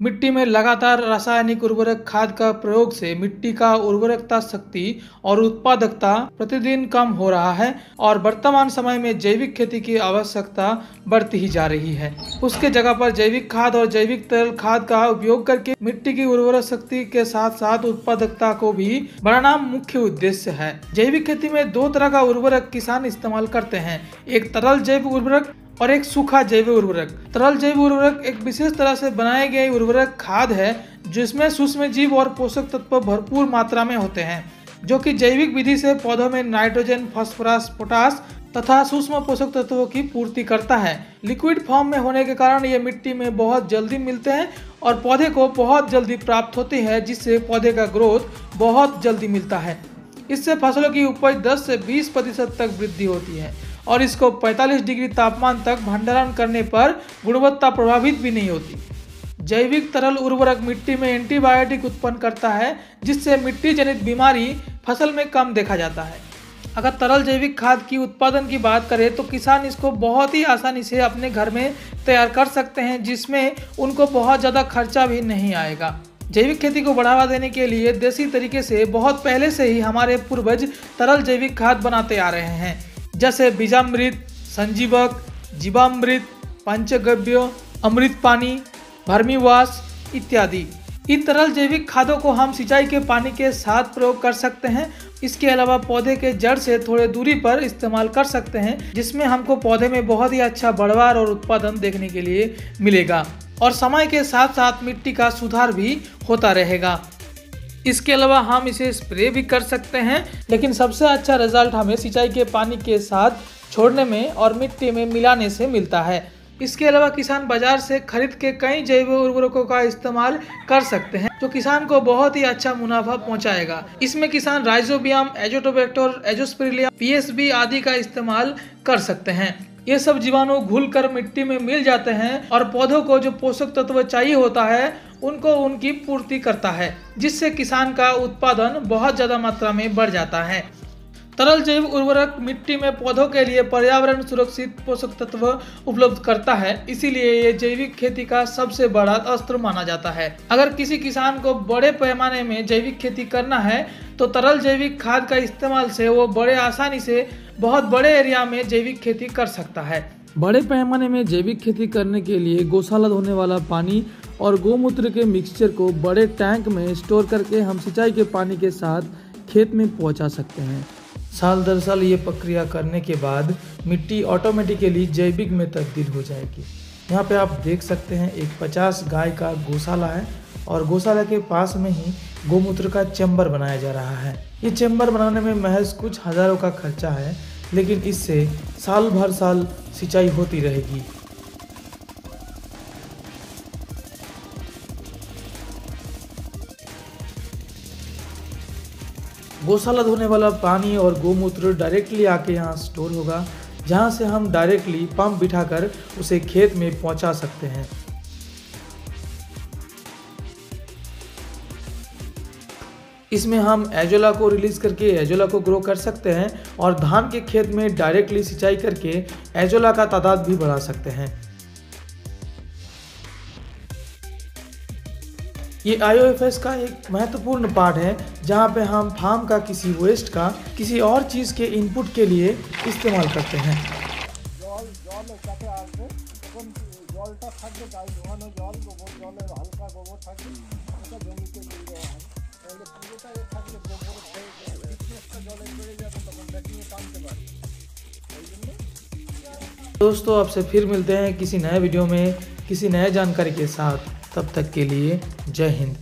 मिट्टी में लगातार रासायनिक उर्वरक खाद का प्रयोग से मिट्टी का उर्वरकता शक्ति और उत्पादकता प्रतिदिन कम हो रहा है और वर्तमान समय में जैविक खेती की आवश्यकता बढ़ती ही जा रही है। उसके जगह पर जैविक खाद और जैविक तरल खाद का उपयोग करके मिट्टी की उर्वरक शक्ति के साथ साथ उत्पादकता को भी बढ़ाना मुख्य उद्देश्य है। जैविक खेती में दो तरह का उर्वरक किसान इस्तेमाल करते हैं, एक तरल जैव उर्वरक और एक सूखा जैव उर्वरक। तरल जैव उर्वरक एक विशेष तरह से बनाए गए उर्वरक खाद है जिसमें सूक्ष्म जीव और पोषक तत्व भरपूर मात्रा में होते हैं, जो कि जैविक विधि से पौधों में नाइट्रोजन, फास्फोरस, पोटास तथा सूक्ष्म पोषक तत्वों की पूर्ति करता है। लिक्विड फॉर्म में होने के कारण ये मिट्टी में बहुत जल्दी मिलते हैं और पौधे को बहुत जल्दी प्राप्त होती है, जिससे पौधे का ग्रोथ बहुत जल्दी मिलता है। इससे फसलों की उपज 10 से 20% तक वृद्धि होती है और इसको 45 डिग्री तापमान तक भंडारण करने पर गुणवत्ता प्रभावित भी नहीं होती। जैविक तरल उर्वरक मिट्टी में एंटीबायोटिक उत्पन्न करता है, जिससे मिट्टी जनित बीमारी फसल में कम देखा जाता है। अगर तरल जैविक खाद की उत्पादन की बात करें तो किसान इसको बहुत ही आसानी से अपने घर में तैयार कर सकते हैं, जिसमें उनको बहुत ज़्यादा खर्चा भी नहीं आएगा। जैविक खेती को बढ़ावा देने के लिए देसी तरीके से बहुत पहले से ही हमारे पूर्वज तरल जैविक खाद बनाते आ रहे हैं, जैसे बीजामृत, संजीवक, जीवामृत, पंचगव्य, अमृत पानी, भर्मीवाश इत्यादि। इन तरल जैविक खादों को हम सिंचाई के पानी के साथ प्रयोग कर सकते हैं। इसके अलावा पौधे के जड़ से थोड़े दूरी पर इस्तेमाल कर सकते हैं, जिसमें हमको पौधे में बहुत ही अच्छा बढ़वार और उत्पादन देखने के लिए मिलेगा और समय के साथ साथ मिट्टी का सुधार भी होता रहेगा। इसके अलावा हम इसे स्प्रे भी कर सकते हैं, लेकिन सबसे अच्छा रिजल्ट हमें सिंचाई के पानी के साथ छोड़ने में और मिट्टी में मिलाने से मिलता है। इसके अलावा किसान बाजार से खरीद के कई जैव उर्वरकों का इस्तेमाल कर सकते हैं, जो किसान को बहुत ही अच्छा मुनाफा पहुंचाएगा। इसमें किसान राइजोबियम, एजोटोबैक्टर, एजोस्पिरिलियम, पीएसबी आदि का इस्तेमाल कर सकते हैं। ये सब जीवाणु घुलकर मिट्टी में मिल जाते हैं और पौधों को जो पोषक तत्व चाहिए होता है उनको उनकी पूर्ति करता है, जिससे किसान का उत्पादन बहुत ज्यादा मात्रा में बढ़ जाता है। तरल जैव उर्वरक मिट्टी में पौधों के लिए पर्यावरण सुरक्षित पोषक तत्व उपलब्ध करता है, इसीलिए ये जैविक खेती का सबसे बड़ा अस्त्र माना जाता है। अगर किसी किसान को बड़े पैमाने में जैविक खेती करना है तो तरल जैविक खाद का इस्तेमाल से वो बड़े आसानी से बहुत बड़े एरिया में जैविक खेती कर सकता है। बड़े पैमाने में जैविक खेती करने के लिए गौशाला धोने वाला पानी और गौमूत्र के मिक्सचर को बड़े टैंक में स्टोर करके हम सिंचाई के पानी के साथ खेत में पहुंचा सकते हैं। साल दर साल ये प्रक्रिया करने के बाद मिट्टी ऑटोमेटिकली जैविक में तब्दील हो जाएगी। यहाँ पे आप देख सकते हैं एक 50 गाय का गौशाला है और गौशाला के पास में ही गौमूत्र का चैम्बर बनाया जा रहा है। ये चैम्बर बनाने में महज कुछ हज़ारों का खर्चा है, लेकिन इससे साल भर सिंचाई होती रहेगी। गौशाला धोने वाला पानी और गौमूत्र डायरेक्टली आके यहाँ स्टोर होगा, जहाँ से हम डायरेक्टली पंप बिठाकर उसे खेत में पहुँचा सकते हैं। इसमें हम एजोला को रिलीज करके एजोला को ग्रो कर सकते हैं और धान के खेत में डायरेक्टली सिंचाई करके एजोला का तादाद भी बढ़ा सकते हैं। ये IOFS का एक महत्वपूर्ण पार्ट है, जहाँ पे हम फार्म का किसी वेस्ट का किसी और चीज़ के इनपुट के लिए इस्तेमाल करते हैं। दोस्तों, आपसे फिर मिलते हैं किसी नए वीडियो में किसी नए जानकारी के साथ। तब तक के लिए जय हिंद।